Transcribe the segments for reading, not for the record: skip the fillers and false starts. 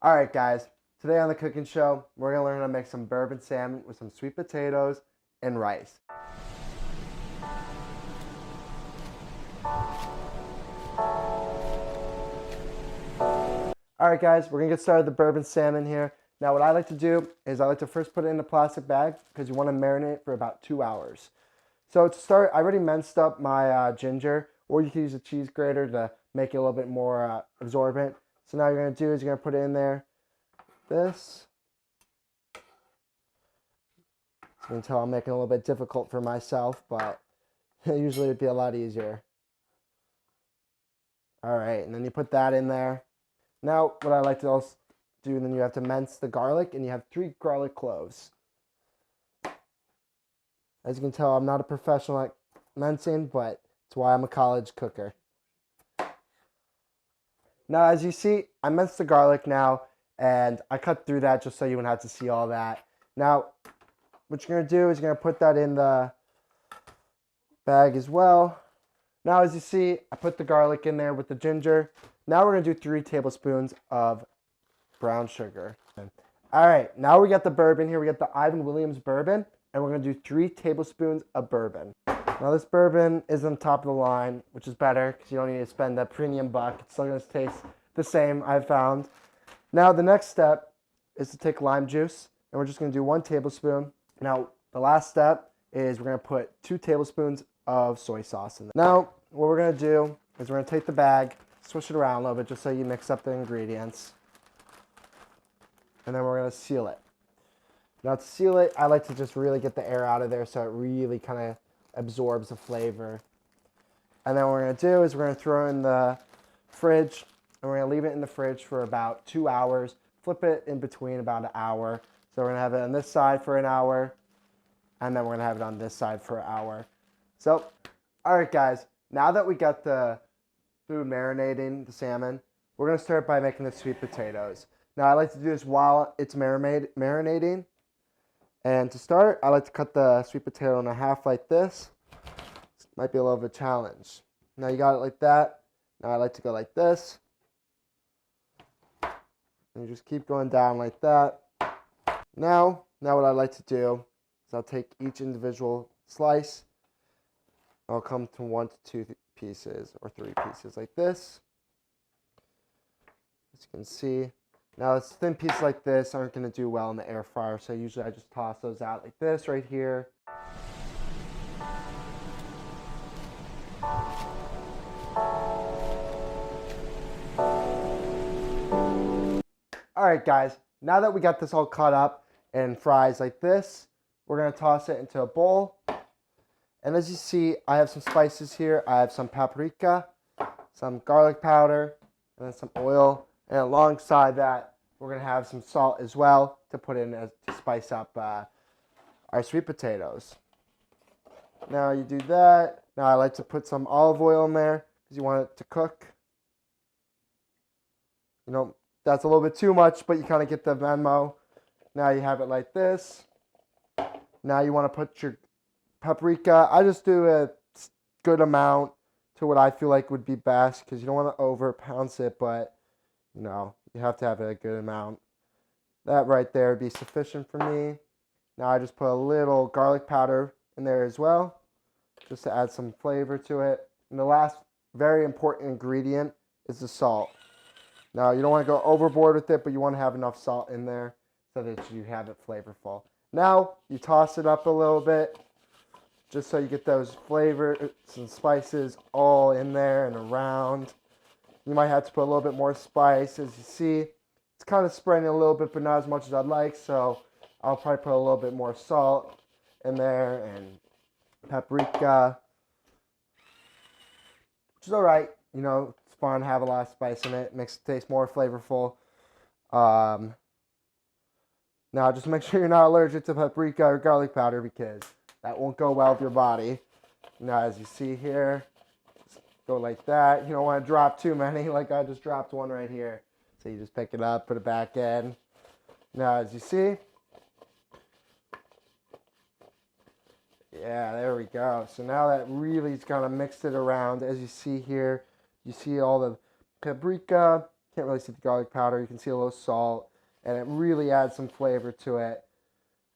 Alright guys, today on the cooking show, we're going to learn how to make some bourbon salmon with some sweet potatoes and rice. Alright guys, we're going to get started with the bourbon salmon here. Now what I like to do is I like to first put it in a plastic bag because you want to marinate it for about 2 hours. So to start, I already minced up my ginger, or you can use a cheese grater to make it a little bit more absorbent. So now what you're going to do is you're going to put it in there, this. You can tell I'm making it a little bit difficult for myself, but usually it'd be a lot easier. All right, and then you put that in there. Now, what I like to also do, then you have to mince the garlic, and you have 3 garlic cloves. As you can tell, I'm not a professional at mincing, but it's why I'm a college cooker. Now, as you see, I minced the garlic now, and I cut through that just so you wouldn't have to see all that. Now, what you're going to do is you're going to put that in the bag as well. Now, as you see, I put the garlic in there with the ginger. Now we're going to do 3 tablespoons of brown sugar. All right, now we got the bourbon here. We got the Ivan Williams bourbon, and we're going to do 3 tablespoons of bourbon. Now, this bourbon is on top of the line, which is better because you don't need to spend that premium buck. It's still going to taste the same, I've found. Now, the next step is to take lime juice, and we're just going to do 1 tablespoon. Now, the last step is we're going to put 2 tablespoons of soy sauce in there. Now, what we're going to do is we're going to take the bag, swish it around a little bit just so you mix up the ingredients. And then we're going to seal it. Now, to seal it, I like to just really get the air out of there so it really kind of absorbs the flavor. And then what we're going to do is we're going to throw it in the fridge, and we're going to leave it in the fridge for about 2 hours. Flip it in between about an hour. So we're going to have it on this side for an hour, and then we're going to have it on this side for an hour. So, all right, guys, now that we got the food marinating the salmon, we're going to start by making the sweet potatoes. Now, I like to do this while it's marinating. And to start, I like to cut the sweet potato in half like this. This might be a little bit of a challenge. Now, you got it like that. Now, I like to go like this. And you just keep going down like that. Now what I like to do is I'll take each individual slice. I'll come to 1 to 2 pieces or 3 pieces like this. As you can see. Now, it's thin pieces like this aren't going to do well in the air fryer, so usually I just toss those out like this right here. Alright guys, now that we got this all cut up and fries like this, we're going to toss it into a bowl. And as you see, I have some spices here. I have some paprika, some garlic powder, and then some oil. And alongside that, we're going to have some salt as well to put in to spice up our sweet potatoes. Now you do that. Now I like to put some olive oil in there because you want it to cook. You know, that's a little bit too much, but you kind of get the memo. Now you have it like this. Now you want to put your paprika. I just do a good amount to what I feel like would be best because you don't want to over pounce it, but you know, you have to have a good amount. That right there would be sufficient for me. Now I just put a little garlic powder in there as well, just to add some flavor to it. And the last very important ingredient is the salt. Now you don't want to go overboard with it, but you want to have enough salt in there so that you have it flavorful. Now you toss it up a little bit, just so you get those flavors and spices all in there and around. You might have to put a little bit more spice. As you see, it's kind of spreading a little bit, but not as much as I'd like, so I'll probably put a little bit more salt in there and paprika, which is all right. You know, it's fun to have a lot of spice in it. It makes it taste more flavorful. Now, just make sure you're not allergic to paprika or garlic powder because that won't go well with your body. Now, as you see here, just go like that. You don't want to drop too many, like I just dropped one right here. So you just pick it up, put it back in. Now, as you see, yeah, there we go. So now that really is kind of mixed it around. As you see here, you see all the paprika Can't really see the garlic powder. You can see a little salt, and it really adds some flavor to it.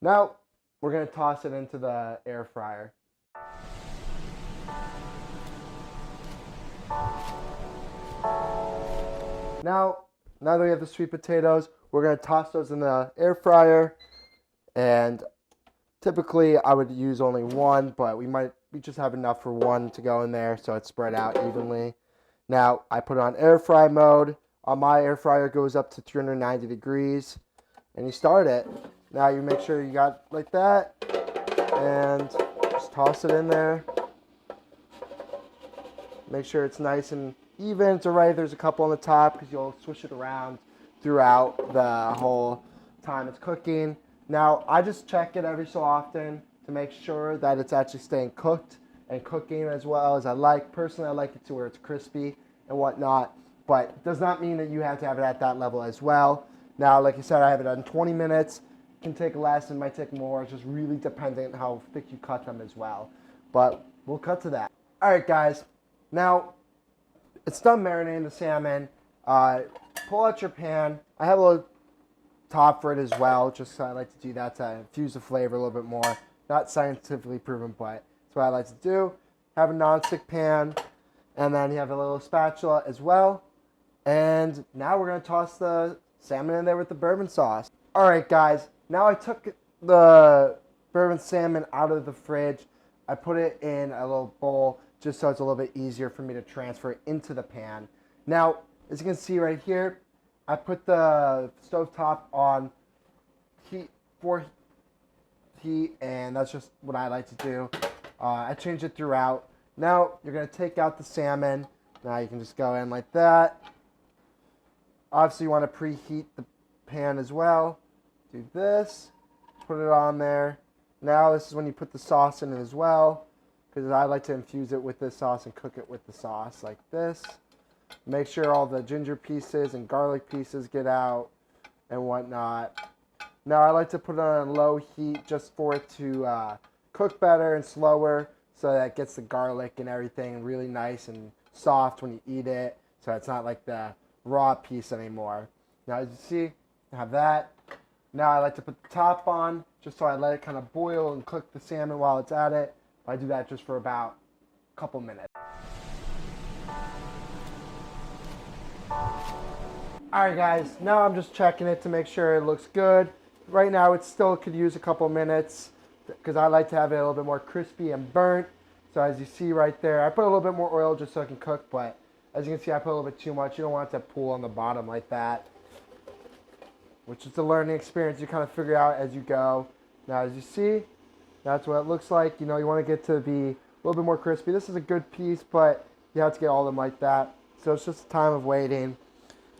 Now, we're going to toss it into the air fryer. Now that we have the sweet potatoes, we're going to toss those in the air fryer. And typically I would use only one, but we just have enough for one to go in there, so it's spread out evenly. Now I put it on air fry mode. On my air fryer it goes up to 390 degrees, and you start it. Now you make sure you got like that, and just toss it in there. Make sure it's nice and even. It's alright. There's a couple on the top because you'll swish it around throughout the whole time it's cooking. Now I just check it every so often to make sure that it's actually staying cooked and cooking as well as I like. Personally, I like it to where it's crispy and whatnot, but it does not mean that you have to have it at that level as well. Now, like I said, I have it on 20 minutes. It can take less, it might take more. It's just really dependent on how thick you cut them as well. But we'll cut to that. All right, guys. Now, it's done marinating the salmon. Pull out your pan. I have a little top for it as well, just so I like to do that to infuse the flavor a little bit more. Not scientifically proven, but it's what I like to do. Have a non-stick pan, and then you have a little spatula as well. And now we're going to toss the salmon in there with the bourbon sauce. All right, guys. Now I took the bourbon salmon out of the fridge. I put it in a little bowl just so it's a little bit easier for me to transfer it into the pan. Now, as you can see right here, I put the stovetop on for heat, and that's just what I like to do. I change it throughout. Now, you're going to take out the salmon. Now, you can just go in like that. Obviously, you want to preheat the pan as well. Do this. Put it on there. Now, this is when you put the sauce in it as well, because I like to infuse it with this sauce and cook it with the sauce like this. Make sure all the ginger pieces and garlic pieces get out and whatnot. Now I like to put it on low heat just for it to cook better and slower, so that it gets the garlic and everything really nice and soft when you eat it, so it's not like the raw piece anymore. Now as you see, I have that. Now I like to put the top on just so I let it kind of boil and cook the salmon while it's at it. I do that just for about a couple minutes. Alright guys, now I'm just checking it to make sure it looks good. Right now it still could use a couple minutes because I like to have it a little bit more crispy and burnt. So as you see right there, I put a little bit more oil just so it can cook, but as you can see I put a little bit too much. You don't want it to pool on the bottom like that, which is a learning experience. You kind of figure out as you go. Now as you see, that's what it looks like. You know, you want to get to be a little bit more crispy. This is a good piece, but you have to get all of them like that. So it's just a time of waiting.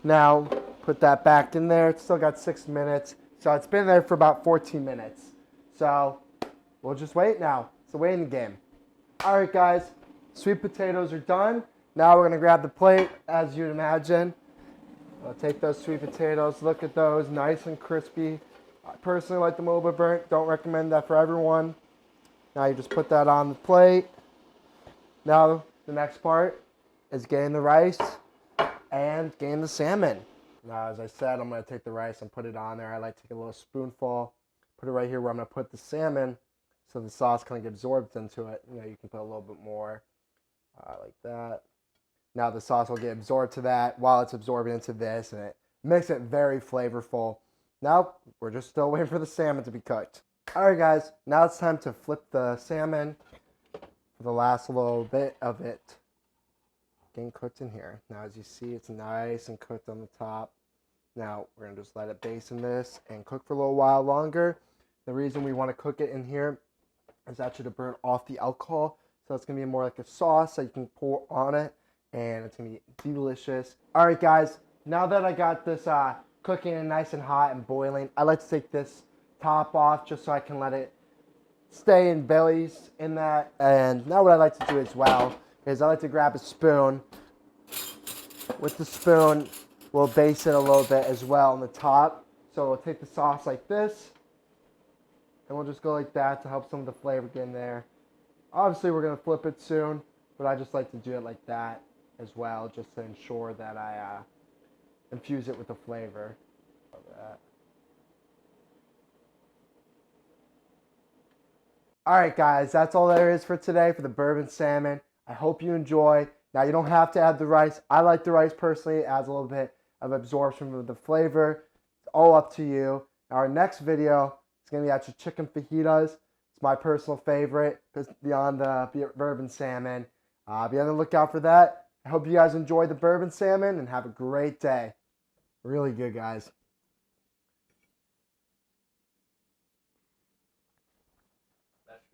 Now, put that back in there. It's still got 6 minutes. So it's been there for about 14 minutes. So we'll just wait now. It's a waiting game. All right, guys. Sweet potatoes are done. Now we're going to grab the plate, as you'd imagine. I'll take those sweet potatoes. Look at those. Nice and crispy. I personally like them a little bit burnt. Don't recommend that for everyone. Now you just put that on the plate. Now the next part is getting the rice and getting the salmon. Now, as I said, I'm going to take the rice and put it on there. I like to take a little spoonful, put it right here where I'm going to put the salmon so the sauce kind of gets absorbed into it. You know, you can put a little bit more like that. Now the sauce will get absorbed to that while it's absorbing into this, and it makes it very flavorful. Now, we're just still waiting for the salmon to be cooked. All right, guys, now it's time to flip the salmon for the last little bit of it getting cooked in here. Now, as you see, it's nice and cooked on the top. Now, we're going to just let it baste in this and cook for a little while longer. The reason we want to cook it in here is actually to burn off the alcohol. So it's going to be more like a sauce that you can pour on it, and it's going to be delicious. All right, guys, now that I got this cooking and nice and hot and boiling, I like to take this top off just so I can let it stay in bellies in that. And now what I like to do as well is I like to grab a spoon. With the spoon, we'll baste it a little bit as well on the top. So we'll take the sauce like this, and we'll just go like that to help some of the flavor get in there. Obviously, we're going to flip it soon, but I just like to do it like that as well, just to ensure that I infuse it with the flavor of that. All right, guys, that's all there is for today for the bourbon salmon. I hope you enjoy. Now, you don't have to add the rice. I like the rice personally. It adds a little bit of absorption of the flavor. It's all up to you. Our next video is going to be actually chicken fajitas. It's my personal favorite beyond the bourbon salmon. Be on the lookout for that. I hope you guys enjoy the bourbon salmon and have a great day. Really good, guys.